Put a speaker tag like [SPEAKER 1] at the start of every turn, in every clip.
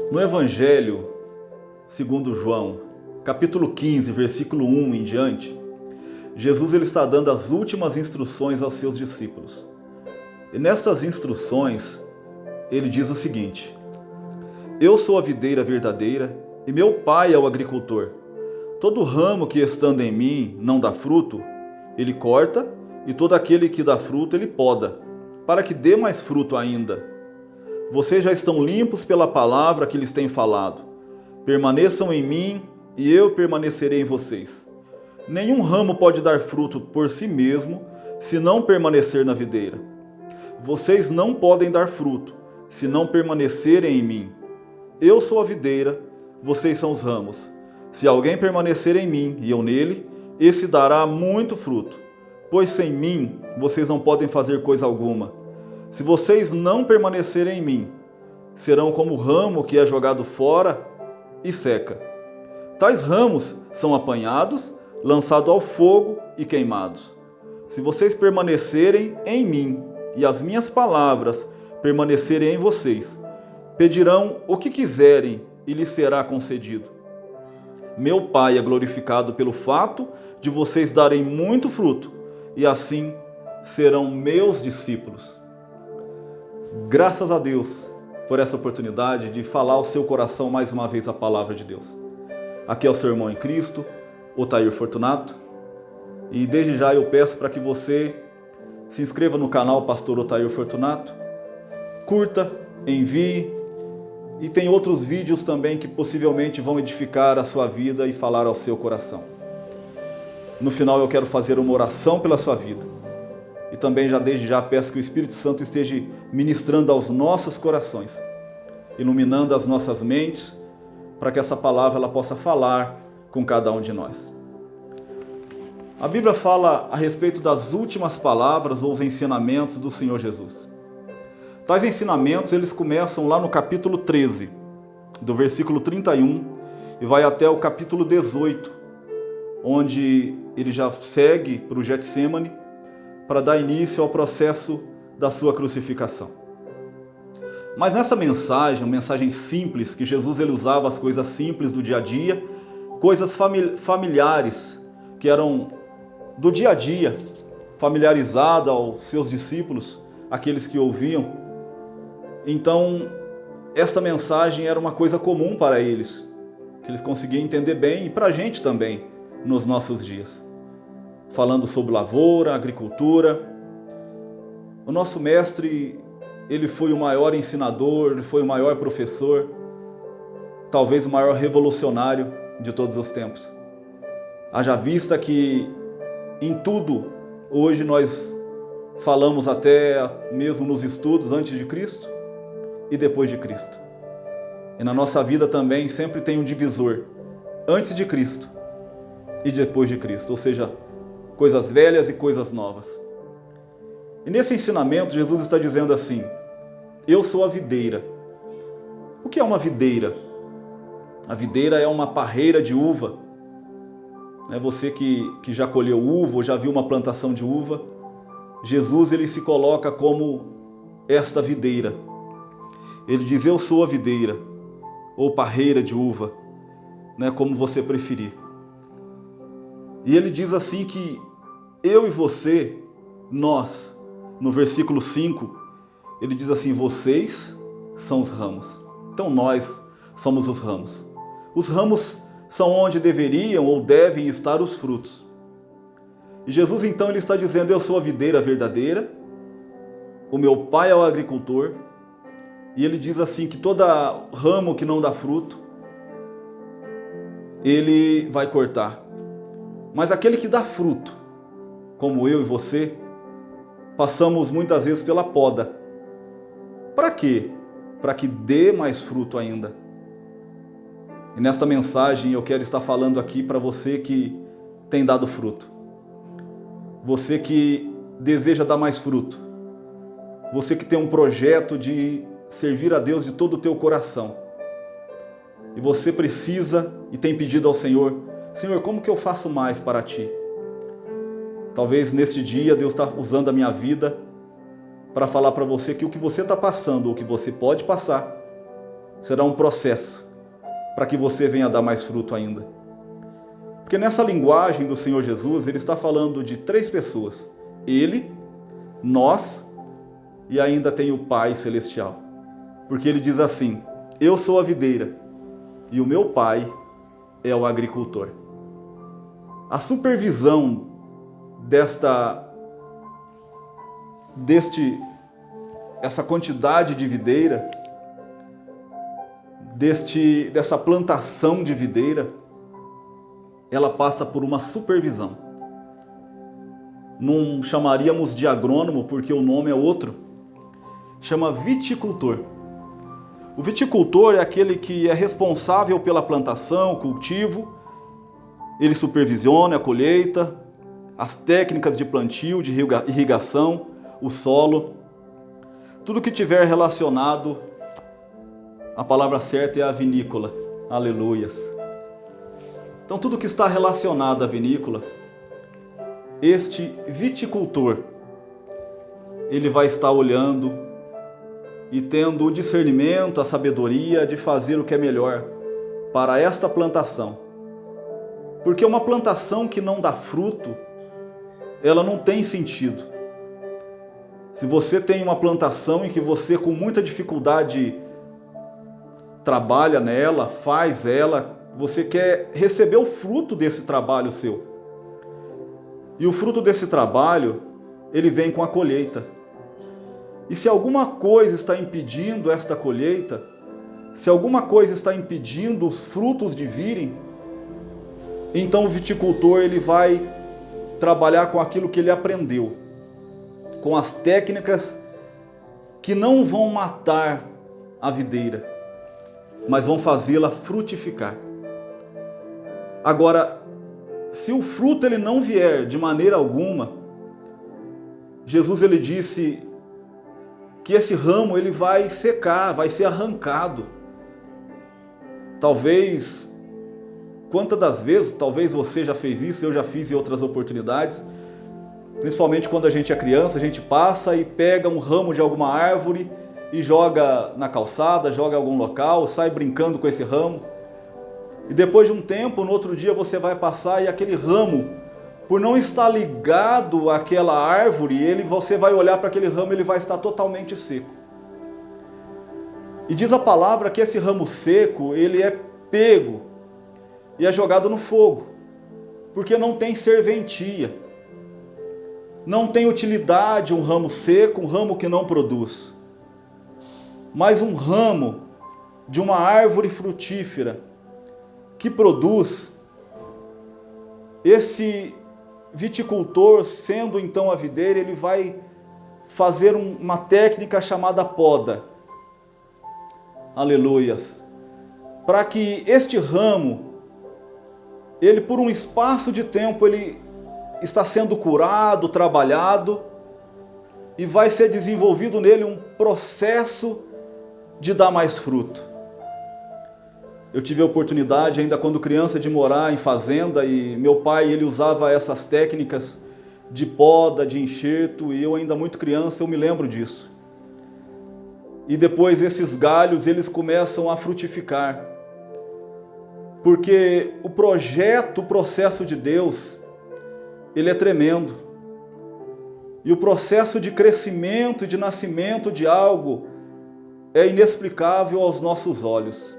[SPEAKER 1] No Evangelho segundo João, capítulo 15, versículo 1 em diante, Jesus ele está dando as últimas instruções aos seus discípulos. E nestas instruções, ele diz o seguinte: Eu sou a videira verdadeira e meu Pai é o agricultor. Todo ramo que estando em mim não dá fruto, ele corta, e todo aquele que dá fruto ele poda, para que dê mais fruto ainda. Vocês já estão limpos pela palavra que lhes tenho falado. Permaneçam em mim e eu permanecerei em vocês. Nenhum ramo pode dar fruto por si mesmo, se não permanecer na videira. Vocês não podem dar fruto, se não permanecerem em mim. Eu sou a videira, vocês são os ramos. Se alguém permanecer em mim e eu nele, esse dará muito fruto, pois sem mim vocês não podem fazer coisa alguma. Se vocês não permanecerem em mim, serão como o ramo que é jogado fora e seca. Tais ramos são apanhados, lançados ao fogo e queimados. Se vocês permanecerem em mim e as minhas palavras permanecerem em vocês, pedirão o que quiserem e lhes será concedido. Meu Pai é glorificado pelo fato de vocês darem muito fruto, e assim serão meus discípulos. Graças a Deus por essa oportunidade de falar ao seu coração mais uma vez a palavra de Deus. Aqui é o seu irmão em Cristo, Otair Fortunato, e desde já eu peço para que você se inscreva no canal Pastor Otair Fortunato, curta, envie, e tem outros vídeos também que possivelmente vão edificar a sua vida e falar ao seu coração. No final eu quero fazer uma oração pela sua vida. E também desde já peço que o Espírito Santo esteja ministrando aos nossos corações, iluminando as nossas mentes, para que essa palavra ela possa falar com cada um de nós. A Bíblia fala a respeito das últimas palavras ou os ensinamentos do Senhor Jesus. Tais ensinamentos, eles começam lá no capítulo 13, do versículo 31, e vai até o capítulo 18, onde ele já segue para o Getsemane para dar início ao processo da sua crucificação. Mas nessa mensagem, uma mensagem simples, que Jesus ele usava as coisas simples do dia a dia, coisas familiares, que eram do dia a dia, familiarizada aos seus discípulos, aqueles que ouviam. Então, esta mensagem era uma coisa comum para eles, que eles conseguiam entender bem, e para a gente também, nos nossos dias. Falando sobre lavoura, agricultura. O nosso mestre, ele foi o maior ensinador, ele foi o maior professor, talvez o maior revolucionário de todos os tempos. Haja vista que em tudo, hoje nós falamos até mesmo nos estudos antes de Cristo e depois de Cristo. E na nossa vida também sempre tem um divisor, antes de Cristo e depois de Cristo, ou seja, coisas velhas e coisas novas. E nesse ensinamento Jesus está dizendo assim: eu sou a videira. O que é uma videira? A videira é uma parreira de uva. Você que já colheu uva ou já viu uma plantação de uva, Jesus ele se coloca como esta videira. Ele diz: eu sou a videira, ou parreira de uva, como você preferir. E ele diz assim que eu e você, nós, no versículo 5, ele diz assim: vocês são os ramos. Então nós somos os ramos. Os ramos são onde deveriam ou devem estar os frutos. E Jesus então ele está dizendo: eu sou a videira verdadeira, o meu Pai é o agricultor. E ele diz assim que todo ramo que não dá fruto, ele vai cortar. Mas aquele que dá fruto, como eu e você, passamos muitas vezes pela poda. Para quê? Para que dê mais fruto ainda. E nesta mensagem eu quero estar falando aqui para você que tem dado fruto. Você que deseja dar mais fruto. Você que tem um projeto de servir a Deus de todo o teu coração. E você precisa e tem pedido ao Senhor: Senhor, como que eu faço mais para Ti? Talvez neste dia Deus está usando a minha vida para falar para você que o que você está passando, ou que você pode passar, será um processo para que você venha dar mais fruto ainda. Porque nessa linguagem do Senhor Jesus, Ele está falando de 3 pessoas. Ele, nós e ainda tem o Pai Celestial. Porque Ele diz assim: eu sou a videira e o meu Pai é o agricultor. A supervisão essa quantidade de videira, dessa plantação de videira, ela passa por uma supervisão. Não chamaríamos de agrônomo porque o nome é outro. Chama viticultor. O viticultor é aquele que é responsável pela plantação, cultivo. Ele supervisiona a colheita, as técnicas de plantio, de irrigação, o solo. Tudo que tiver relacionado, a palavra certa é a vinícola. Aleluias. Então tudo que está relacionado à vinícola, este viticultor, ele vai estar olhando e tendo o discernimento, a sabedoria de fazer o que é melhor para esta plantação. Porque uma plantação que não dá fruto, ela não tem sentido. Se você tem uma plantação em que você com muita dificuldade trabalha nela, faz ela, você quer receber o fruto desse trabalho seu. E o fruto desse trabalho, ele vem com a colheita. E se alguma coisa está impedindo esta colheita, se alguma coisa está impedindo os frutos de virem, então o viticultor ele vai trabalhar com aquilo que ele aprendeu, com as técnicas que não vão matar a videira, mas vão fazê-la frutificar. Agora, se o fruto ele não vier de maneira alguma, Jesus ele disse que esse ramo ele vai secar, vai ser arrancado. Talvez, quantas das vezes, talvez você já fez isso, eu já fiz em outras oportunidades, principalmente quando a gente é criança, a gente passa e pega um ramo de alguma árvore e joga na calçada, joga em algum local, sai brincando com esse ramo. E depois de um tempo, no outro dia você vai passar e aquele ramo, por não estar ligado àquela árvore, você vai olhar para aquele ramo e ele vai estar totalmente seco. E diz a palavra que esse ramo seco, ele é pego e é jogado no fogo, porque não tem serventia. Não tem utilidade um ramo seco, um ramo que não produz. Mas um ramo de uma árvore frutífera que produz, esse viticultor, sendo então a videira, ele vai fazer uma técnica chamada poda. Aleluias. Para que este ramo, ele por um espaço de tempo, ele está sendo curado, trabalhado, e vai ser desenvolvido nele um processo de dar mais fruto. Eu tive a oportunidade, ainda quando criança, de morar em fazenda, e meu pai ele usava essas técnicas de poda, de enxerto, e eu ainda muito criança, eu me lembro disso. E depois esses galhos, eles começam a frutificar. Porque o processo de Deus, ele é tremendo. E o processo de crescimento e de nascimento de algo é inexplicável aos nossos olhos.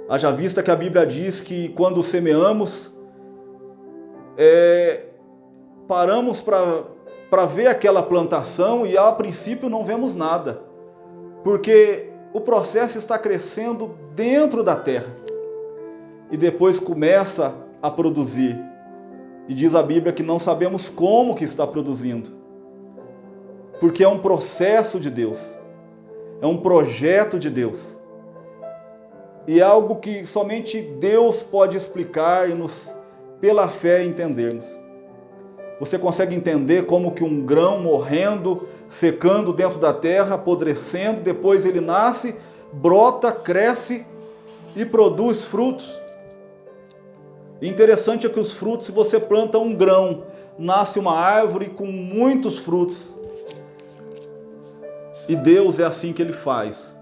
[SPEAKER 1] Haja vista que a Bíblia diz que quando semeamos, paramos para ver aquela plantação e a princípio não vemos nada, porque o processo está crescendo dentro da terra e depois começa a produzir. E diz a Bíblia que não sabemos como que está produzindo, porque é um processo de Deus, é um projeto de Deus. E é algo que somente Deus pode explicar e pela fé, entendermos. Você consegue entender como que um grão morrendo, secando dentro da terra, apodrecendo, depois ele nasce, brota, cresce e produz frutos. E interessante é que os frutos, se você planta um grão, nasce uma árvore com muitos frutos. E Deus é assim que Ele faz.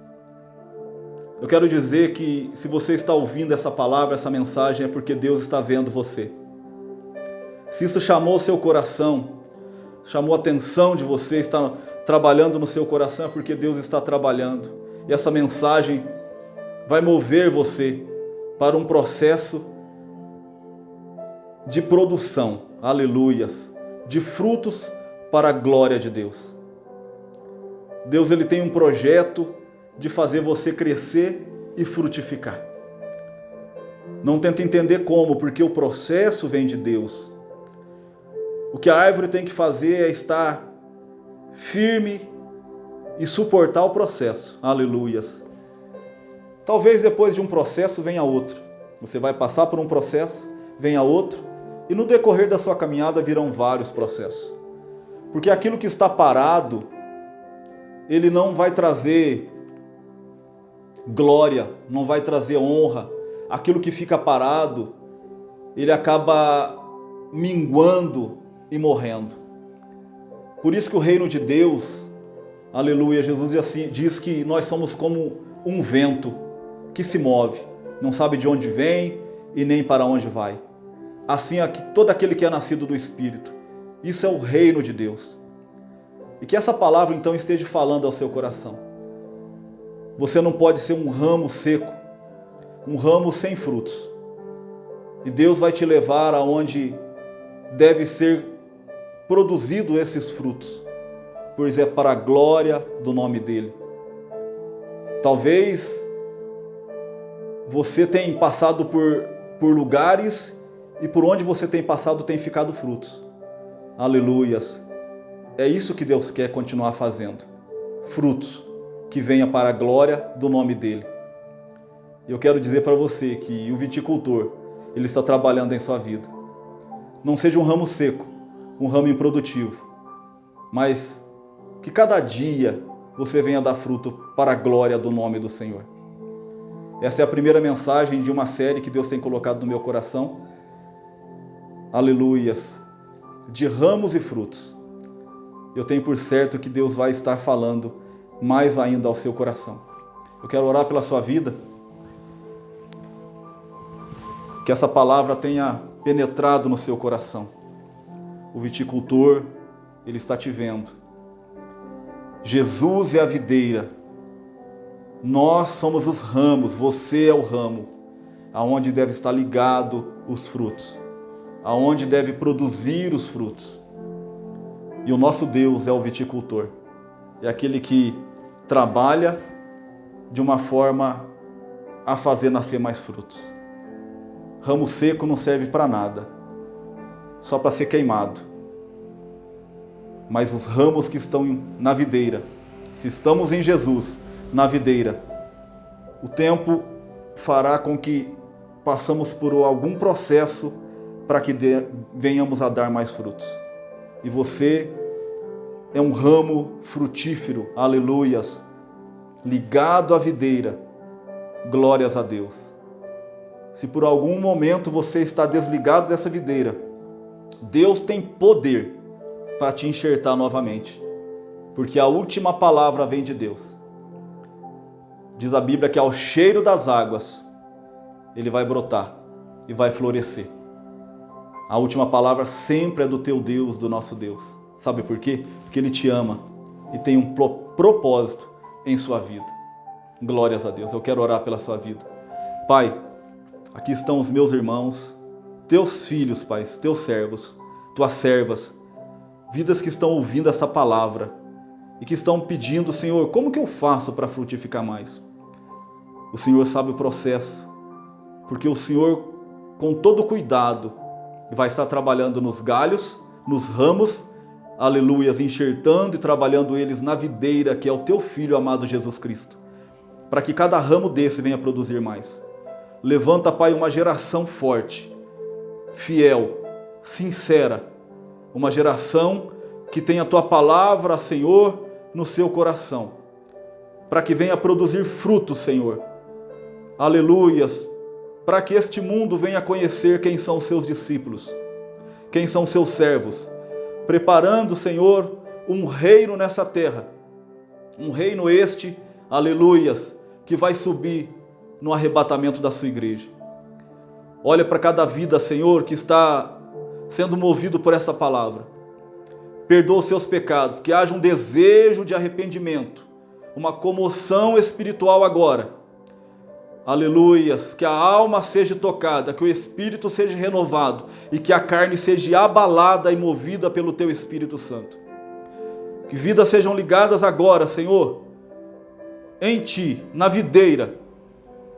[SPEAKER 1] Eu quero dizer que se você está ouvindo essa palavra, essa mensagem, é porque Deus está vendo você. Se isso chamou seu coração, chamou a atenção de você, está trabalhando no seu coração, é porque Deus está trabalhando. E essa mensagem vai mover você para um processo de produção, aleluias, de frutos para a glória de Deus. Deus ele tem um projeto de fazer você crescer e frutificar. Não tenta entender como, porque o processo vem de Deus. O que a árvore tem que fazer é estar firme e suportar o processo. Aleluias. Talvez depois de um processo venha outro. Você vai passar por um processo, venha outro, e no decorrer da sua caminhada virão vários processos. Porque aquilo que está parado, ele não vai trazer glória, não vai trazer honra. Aquilo que fica parado, ele acaba minguando e morrendo. Por isso que o reino de Deus, aleluia, Jesus diz que nós somos como um vento que se move, não sabe de onde vem e nem para onde vai. Assim é todo aquele que é nascido do Espírito. Isso é o reino de Deus. E que essa palavra então esteja falando ao seu coração. Você não pode ser um ramo seco, um ramo sem frutos. E Deus vai te levar aonde deve ser produzido esses frutos, pois é para a glória do nome dele. Talvez você tenha passado por lugares e por onde você tem passado tem ficado frutos. Aleluias. É isso que Deus quer continuar fazendo. Frutos que venha para a glória do nome dele. Eu quero dizer para você que o viticultor, ele está trabalhando em sua vida. Não seja um ramo seco, um ramo improdutivo, mas que cada dia você venha dar fruto para a glória do nome do Senhor. Essa é a primeira mensagem de uma série que Deus tem colocado no meu coração. Aleluias. De ramos e frutos. Eu tenho por certo que Deus vai estar falando mais ainda ao seu coração. Eu quero orar pela sua vida. Que essa palavra tenha penetrado no seu coração. O viticultor, ele está te vendo. Jesus é a videira. Nós somos os ramos, você é o ramo, aonde deve estar ligado os frutos, aonde deve produzir os frutos. E o nosso Deus é o viticultor, é aquele que trabalha de uma forma a fazer nascer mais frutos. Ramo seco não serve para nada, só para ser queimado. Mas os ramos que estão na videira, se estamos em Jesus, na videira, o tempo fará com que passamos por algum processo para que venhamos a dar mais frutos. E você é um ramo frutífero, aleluias, ligado à videira, glórias a Deus. Se por algum momento você está desligado dessa videira, Deus tem poder para te enxertar novamente, porque a última palavra vem de Deus. Diz a Bíblia que ao cheiro das águas, ele vai brotar e vai florescer. A última palavra sempre é do teu Deus, do nosso Deus. Sabe por quê? Porque Ele te ama e tem um propósito em sua vida. Glórias a Deus. Eu quero orar pela sua vida. Pai, aqui estão os meus irmãos, teus filhos, Pai, teus servos, tuas servas, vidas que estão ouvindo essa palavra e que estão pedindo, Senhor, como que eu faço para frutificar mais? O Senhor sabe o processo, porque o Senhor, com todo cuidado, vai estar trabalhando nos galhos, nos ramos, aleluias, enxertando e trabalhando eles na videira, que é o teu Filho amado Jesus Cristo, para que cada ramo desse venha produzir mais. Levanta, Pai, uma geração forte, fiel, sincera, uma geração que tenha a tua palavra, Senhor, no seu coração, para que venha produzir frutos, Senhor. Aleluias, para que este mundo venha conhecer quem são os seus discípulos, quem são os seus servos, preparando, Senhor, um reino nessa terra, um reino este, aleluias, que vai subir no arrebatamento da sua igreja. Olha para cada vida, Senhor, que está sendo movido por essa palavra. Perdoa os seus pecados, que haja um desejo de arrependimento, uma comoção espiritual agora. Aleluias, que a alma seja tocada, que o espírito seja renovado e que a carne seja abalada e movida pelo teu Espírito Santo. Que vidas sejam ligadas agora, Senhor, em ti, na videira.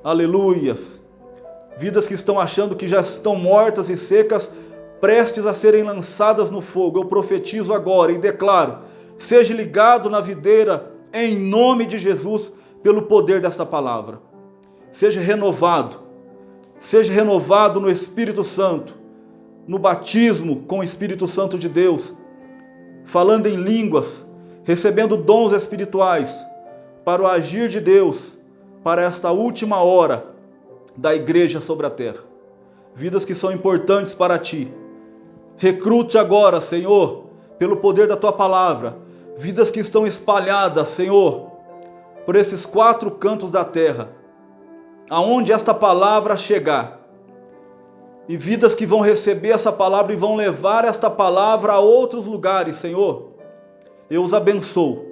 [SPEAKER 1] Aleluias. Vidas que estão achando que já estão mortas e secas, prestes a serem lançadas no fogo. Eu profetizo agora e declaro: seja ligado na videira em nome de Jesus, pelo poder desta palavra. Seja renovado no Espírito Santo, no batismo com o Espírito Santo de Deus, falando em línguas, recebendo dons espirituais para o agir de Deus, para esta última hora da igreja sobre a terra. Vidas que são importantes para ti. Recrute agora, Senhor, pelo poder da tua palavra, vidas que estão espalhadas, Senhor, por esses 4 cantos da terra, aonde esta palavra chegar, e vidas que vão receber essa palavra e vão levar esta palavra a outros lugares, Senhor. Eu os abençoo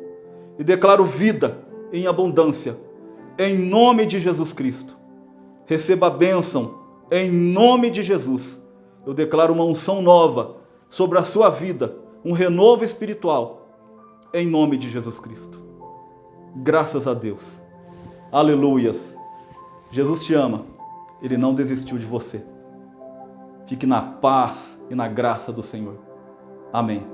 [SPEAKER 1] e declaro vida em abundância, em nome de Jesus Cristo. Receba a bênção em nome de Jesus. Eu declaro uma unção nova sobre a sua vida, um renovo espiritual, em nome de Jesus Cristo. Graças a Deus. Aleluias. Jesus te ama, Ele não desistiu de você. Fique na paz e na graça do Senhor. Amém.